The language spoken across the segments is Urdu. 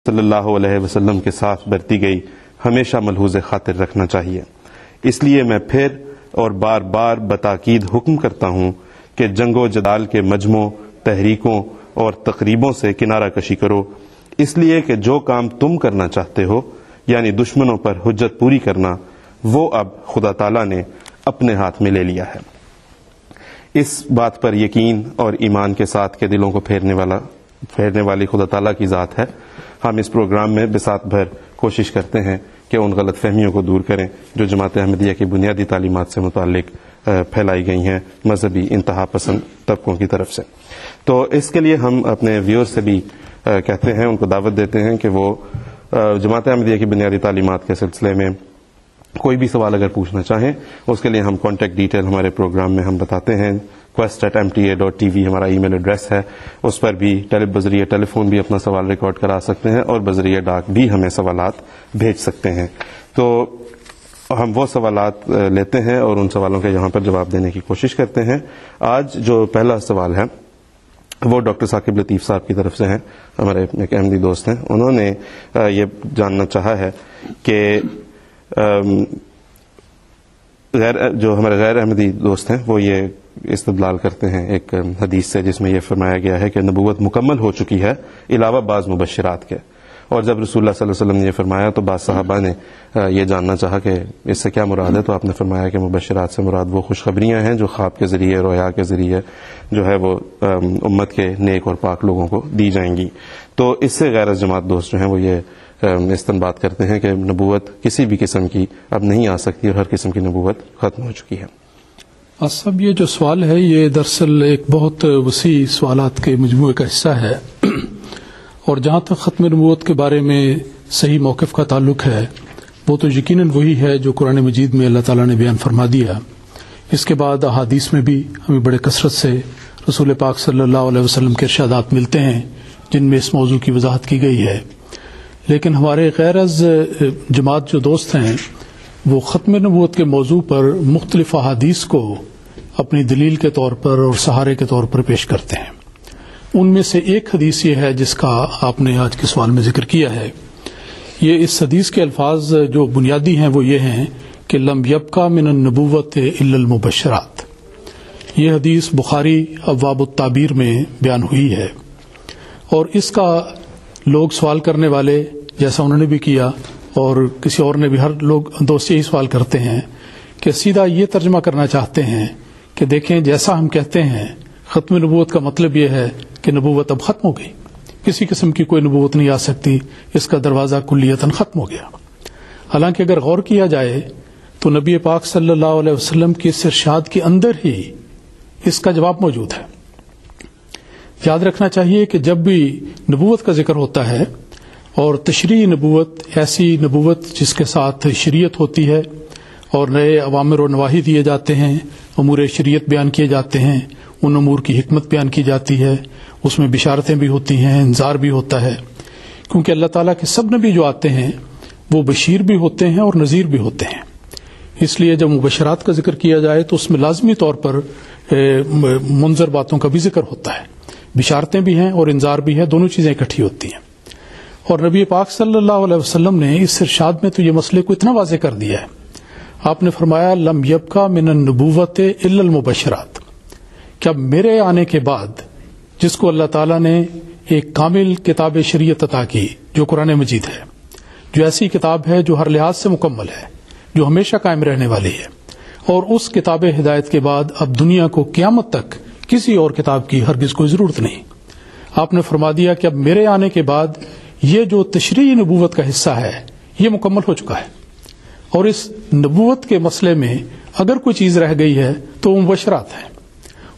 صلی اللہ علیہ وسلم کے ساتھ برتی گئی ہمیشہ ملحوظ خاطر رکھنا چاہیے۔ اس لیے میں پھر اور بار بار بتاکید حکم کرتا ہوں کہ جنگ و جدال کے مجموعوں، تحریکوں اور تقریبوں سے کنارہ کشی کرو، اس لیے کہ جو کام تم کرنا چاہتے ہو یعنی دشمنوں پر حجت پوری کرنا، وہ اب خدا تعالیٰ نے اپنے ہاتھ میں لے لیا ہے۔ اس بات پر یقین اور ایمان کے ساتھ کہ دلوں کو پھیرنے والی خدا تعالیٰ کی ذات ہے، ہم اس پروگرام میں بساط بھر کوشش کرتے ہیں کہ ان غلط فہمیوں کو دور کریں جو جماعت احمدیہ کی بنیادی تعلیمات سے متعلق پھیلائی گئی ہیں مذہبی انتہا پسند طبقوں کی طرف سے۔ تو اس کے لیے ہم اپنے ویور سے بھی کہتے ہیں، ان کو دعوت دیتے ہیں کہ وہ جماعت احمدیہ کی بنیادی تعلیمات کے سلسلے میں کوئی بھی سوال اگر پوچھنا چاہیں، اس کے لیے ہم کانٹیکٹ ڈیٹیل ہمارے پروگرام میں ہم بتاتے ہیں۔ quest@mta.tv ہمارا ای میل ایڈریس ہے، اس پر بھی بذریعہ ٹیلی فون بھی اپنا سوال ریکارڈ کرا سکتے ہیں اور بذریعہ ڈاک بھی ہمیں سوالات بھیج سکتے ہیں۔ تو ہم وہ سوالات لیتے ہیں اور ان سوالوں کے یہاں پر جواب دینے کی کوشش کرتے ہیں۔ آج جو پہلا سوال ہے وہ ڈاکٹر ثاقب لطیف صاحب کی طرف سے ہے، ہمارے ایک احمدی دوست ہیں۔ انہوں نے یہ جاننا چاہا ہے کہ جو ہمارے غیر احمدی دوست ہیں وہ یہ استدلال کرتے ہیں ایک حدیث سے جس میں یہ فرمایا گیا ہے کہ نبوت مکمل ہو چکی ہے علاوہ بعض مبشرات کے، اور جب رسول اللہ صلی اللہ علیہ وسلم نے یہ فرمایا تو بعض صحابہ نے یہ جاننا چاہا کہ اس سے کیا مراد ہے، تو آپ نے فرمایا کہ مبشرات سے مراد وہ خوشخبریاں ہیں جو خواب کے ذریعے، رویا کے ذریعے جو ہے وہ امت کے نیک اور پاک لوگوں کو دی جائیں گی۔ تو اس سے غیر جماعت دوست جو ہیں وہ یہ استنباط کرتے ہیں کہ نبوت کسی بھی قسم کی اب نہیں آ سکتی اور ہر قسم کی نبوت ختم ہو چکی ہے۔ صاحب یہ جو سوال ہے یہ دراصل ایک بہت وسیع سوالات کے مجموعے کا حصہ ہے، اور جہاں تک ختم نبوت کے بارے میں صحیح موقف کا تعلق ہے وہ تو یقیناً وہی ہے جو قرآن مجید میں اللہ تعالیٰ نے بیان فرما دیا۔ اس کے بعد احادیث میں بھی ہمیں بڑے کثرت سے رسول پاک صلی اللہ علیہ وسلم کے ارشادات ملتے ہیں جن میں اس موضوع کی وضاحت کی گئی ہے، لیکن ہمارے غیر از جماعت جو دوست ہیں وہ ختم نبوت کے موضوع پر مختلف احادیث کو اپنی دلیل کے طور پر اور سہارے کے طور پر پیش کرتے ہیں۔ ان میں سے ایک حدیث یہ ہے جس کا آپ نے آج کے سوال میں ذکر کیا ہے۔ یہ اس حدیث کے الفاظ جو بنیادی ہیں وہ یہ ہیں کہ لم یبقى من النبوت الا المبشرات۔ یہ حدیث بخاری ابواب التعبیر میں بیان ہوئی ہے، اور اس کا لوگ سوال کرنے والے جیسا انہوں نے بھی کیا اور کسی اور نے بھی، ہر لوگ دوست یہی سوال کرتے ہیں کہ سیدھا یہ ترجمہ کرنا چاہتے ہیں کہ دیکھیں جیسا ہم کہتے ہیں ختم نبوت کا مطلب یہ ہے کہ نبوت اب ختم ہو گئی، کسی قسم کی کوئی نبوت نہیں آ سکتی، اس کا دروازہ کلیتاً ختم ہو گیا۔ حالانکہ اگر غور کیا جائے تو نبی پاک صلی اللہ علیہ وسلم کی اس ارشاد کے اندر ہی اس کا جواب موجود ہے۔ یاد رکھنا چاہیے کہ جب بھی نبوت کا ذکر ہوتا ہے اور تشریعی نبوت، ایسی نبوت جس کے ساتھ شریعت ہوتی ہے اور نئے اوامر و نواہی دیے جاتے ہیں، امور شریعت بیان کیے جاتے ہیں، ان امور کی حکمت بیان کی جاتی ہے، اس میں بشارتیں بھی ہوتی ہیں، انذار بھی ہوتا ہے، کیونکہ اللہ تعالیٰ کے سب نبی جو آتے ہیں وہ بشیر بھی ہوتے ہیں اور نذیر بھی ہوتے ہیں۔ اس لیے جب مبشرات کا ذکر کیا جائے تو اس میں لازمی طور پر منذر باتوں کا بھی ذکر ہوتا ہے، بشارتیں بھی ہیں اور انذار بھی ہے، دونوں چیزیں اکٹھی ہوتی ہیں۔ اور نبی پاک صلی اللہ علیہ وسلم نے اس ارشاد میں تو یہ مسئلے کو اتنا واضح کر دیا ہے، آپ نے فرمایا لم یبقى من النبوت الا المبشرات، کہ اب میرے آنے کے بعد جس کو اللہ تعالیٰ نے ایک کامل کتاب شریعت عطا کی جو قرآن مجید ہے، جو ایسی کتاب ہے جو ہر لحاظ سے مکمل ہے، جو ہمیشہ قائم رہنے والی ہے، اور اس کتاب ہدایت کے بعد اب دنیا کو قیامت تک کسی اور کتاب کی ہرگز کوئی ضرورت نہیں۔ آپ نے فرما دیا کہ اب میرے آنے کے بعد یہ جو تشریعی نبوت کا حصہ ہے یہ مکمل ہو چکا ہے، اور اس نبوت کے مسئلے میں اگر کوئی چیز رہ گئی ہے تو وہ مبشرات ہیں۔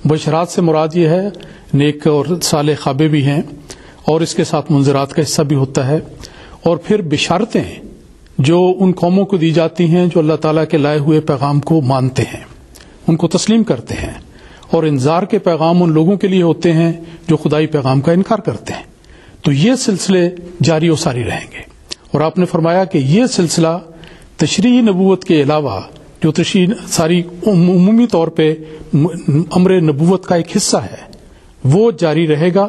مبشرات سے مراد یہ ہے نیک اور صالح خوابیں بھی ہیں، اور اس کے ساتھ منذرات کا حصہ بھی ہوتا ہے، اور پھر بشارتیں جو ان قوموں کو دی جاتی ہیں جو اللہ تعالیٰ کے لائے ہوئے پیغام کو مانتے ہیں، ان کو تسلیم کرتے ہیں، اور انذار کے پیغام ان لوگوں کے لیے ہوتے ہیں جو خدائی پیغام کا انکار کرتے ہیں۔ تو یہ سلسلے جاری و ساری رہیں گے، اور آپ نے فرمایا کہ یہ سلسلہ تشریعی نبوت کے علاوہ جو تشریعی ساری عمومی طور پہ امر نبوت کا ایک حصہ ہے وہ جاری رہے گا۔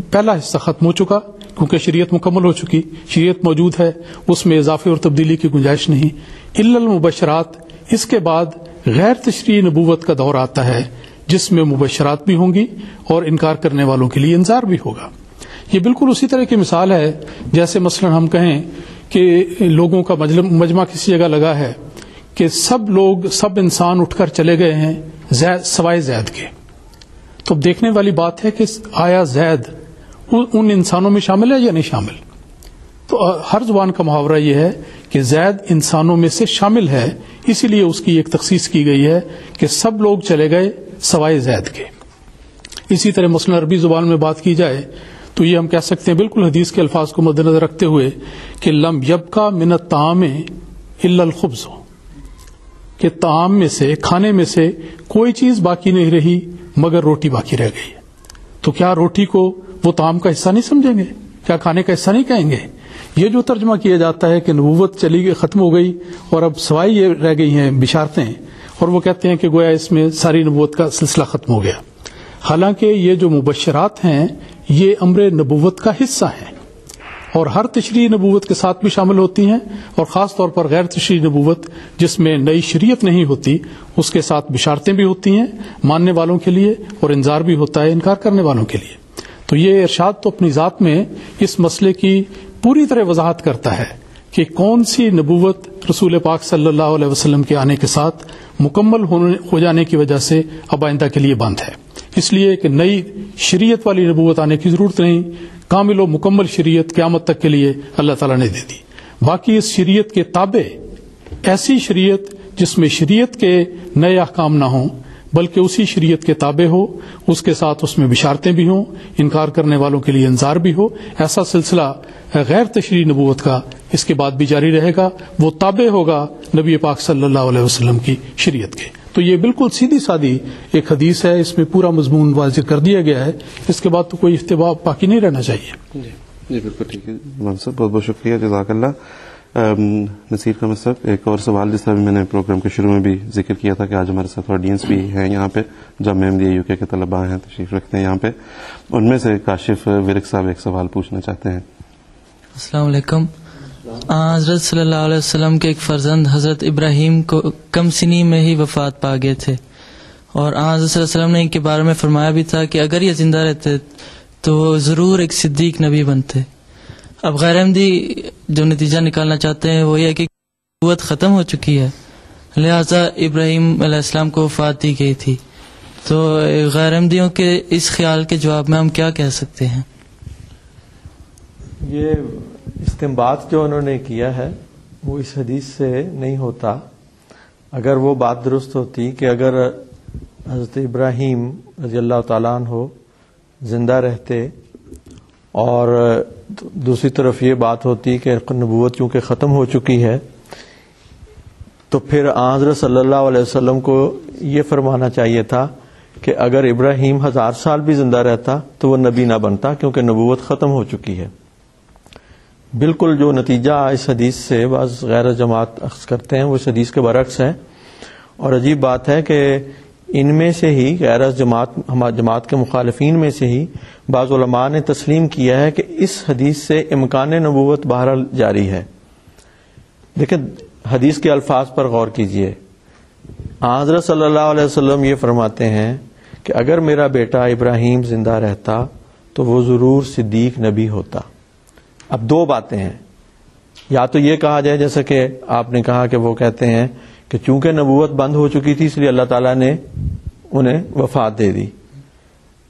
پہلا حصہ ختم ہو چکا کیونکہ شریعت مکمل ہو چکی، شریعت موجود ہے، اس میں اضافے اور تبدیلی کی گنجائش نہیں. الا المبشرات، اس کے بعد غیر تشریعی نبوت کا دور آتا ہے جس میں مبشرات بھی ہوں گی اور انکار کرنے والوں کے لیے انذار بھی ہوگا. یہ بالکل اسی طرح کی مثال ہے جیسے مثلا ہم کہیں کہ لوگوں کا مجمع کسی جگہ لگا ہے کہ سب انسان اٹھ کر چلے گئے ہیں سوائے زید کے. تو اب دیکھنے والی بات ہے کہ آیا زید ان انسانوں میں شامل ہے یا نہیں شامل. تو ہر زبان کا محاورہ یہ ہے کہ زید انسانوں میں سے شامل ہے، اسی لیے اس کی ایک تخصیص کی گئی ہے کہ سب لوگ چلے گئے سوائے زید کے. اسی طرح مثلا عربی زبان میں بات کی جائے تو یہ ہم کہہ سکتے ہیں بالکل حدیث کے الفاظ کو مد نظر رکھتے ہوئے کہ لم یبقى من الطعام الا الخبز، کہ طعام میں سے، کھانے میں سے کوئی چیز باقی نہیں رہی مگر روٹی باقی رہ گئی. تو کیا روٹی کو وہ طعام کا حصہ نہیں سمجھیں گے؟ کیا کھانے کا حصہ نہیں کہیں گے؟ یہ جو ترجمہ کیا جاتا ہے کہ نبوت چلی گئی، ختم ہو گئی اور اب سوائے یہ رہ گئی ہیں بشارتیں، اور وہ کہتے ہیں کہ گویا اس میں ساری نبوت کا سلسلہ ختم ہو گیا. حالانکہ یہ جو مبشرات ہیں یہ امر نبوت کا حصہ ہیں اور ہر تشریعی نبوت کے ساتھ بھی شامل ہوتی ہیں، اور خاص طور پر غیر تشریعی نبوت جس میں نئی شریعت نہیں ہوتی اس کے ساتھ بشارتیں بھی ہوتی ہیں ماننے والوں کے لیے اور انذار بھی ہوتا ہے انکار کرنے والوں کے لیے. تو یہ ارشاد تو اپنی ذات میں اس مسئلے کی پوری طرح وضاحت کرتا ہے کہ کون سی نبوت رسول پاک صلی اللہ علیہ وسلم کے آنے کے ساتھ مکمل ہو جانے کی وجہ سے اب آئندہ کے لیے بند ہے. اس لیے کہ نئی شریعت والی نبوت آنے کی ضرورت نہیں، کامل و مکمل شریعت قیامت تک کے لیے اللہ تعالیٰ نے دے دی. باقی اس شریعت کے تابع ایسی شریعت جس میں شریعت کے نئے احکام نہ ہوں بلکہ اسی شریعت کے تابع ہو، اس کے ساتھ اس میں بشارتیں بھی ہوں، انکار کرنے والوں کے لیے انذار بھی ہو، ایسا سلسلہ غیر تشریعی نبوت کا اس کے بعد بھی جاری رہے گا. وہ تابع ہوگا نبی پاک صلی اللہ علیہ وسلم کی شریعت کے. تو یہ بالکل سیدھی سادی ایک حدیث ہے، اس میں پورا مضمون واضح کر دیا گیا ہے. اس کے بعد تو کوئی اختلاف باقی نہیں رہنا چاہیے. جی بالکل ٹھیک ہے مولانا صاحب، بہت بہت شکریہ، جزاک اللہ. نصیر قمر صاحب، ایک اور سوال جس طرح میں نے پروگرام کے شروع میں بھی ذکر کیا تھا کہ آج ہمارے ساتھ آڈینس بھی ہیں یہاں پہ، جامعہ احمدیہ UK کے طلباء ہیں، تشریف رکھتے ہیں یہاں پہ. ان میں سے کاشف ورک صاحب ایک سوال پوچھنا چاہتے ہیں. السلام علیکم. حضرت صلی اللہ علیہ وسلم کے ایک فرزند حضرت ابراہیم کو کم سنی میں ہی وفات پا گئے تھے، اور حضرت صلی اللہ علیہ وسلم نے ان کے بارے میں فرمایا بھی تھا کہ اگر یہ زندہ رہتے تو ضرور ایک صدیق نبی بنتے. اب غیر احمدی جو نتیجہ نکالنا چاہتے ہیں وہ یہ کہ نبوت ختم ہو چکی ہے، لہذا ابراہیم علیہ السلام کو وفات دی گئی تھی. تو غیر احمدیوں کے اس خیال کے جواب میں ہم کیا کہہ سکتے ہیں؟ یہ استنباط جو انہوں نے کیا ہے وہ اس حدیث سے نہیں ہوتا. اگر وہ بات درست ہوتی کہ اگر حضرت ابراہیم رضی اللہ تعالیٰ عنہ زندہ رہتے اور دوسری طرف یہ بات ہوتی کہ نبوت چونکہ ختم ہو چکی ہے تو پھر حضرت صلی اللہ علیہ وسلم کو یہ فرمانا چاہیے تھا کہ اگر ابراہیم 1000 سال بھی زندہ رہتا تو وہ نبی نہ بنتا کیونکہ نبوت ختم ہو چکی ہے. بالکل جو نتیجہ اس حدیث سے بعض غیر جماعت اخذ کرتے ہیں وہ اس حدیث کے برعکس ہے. اور عجیب بات ہے کہ ان میں سے ہی غیر جماعت کے مخالفین میں سے ہی بعض علماء نے تسلیم کیا ہے کہ اس حدیث سے امکان نبوت بہرحال جاری ہے. لیکن حدیث کے الفاظ پر غور کیجئے. حضرت صلی اللہ علیہ وسلم یہ فرماتے ہیں کہ اگر میرا بیٹا ابراہیم زندہ رہتا تو وہ ضرور صدیق نبی ہوتا. اب دو باتیں ہیں، یا تو یہ کہا جائے جیسا کہ آپ نے کہا کہ وہ کہتے ہیں کہ چونکہ نبوت بند ہو چکی تھی اس لیے اللہ تعالیٰ نے انہیں وفات دے دی.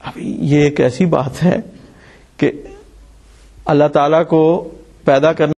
اب یہ ایک ایسی بات ہے کہ اللہ تعالیٰ کو پیدا کرنے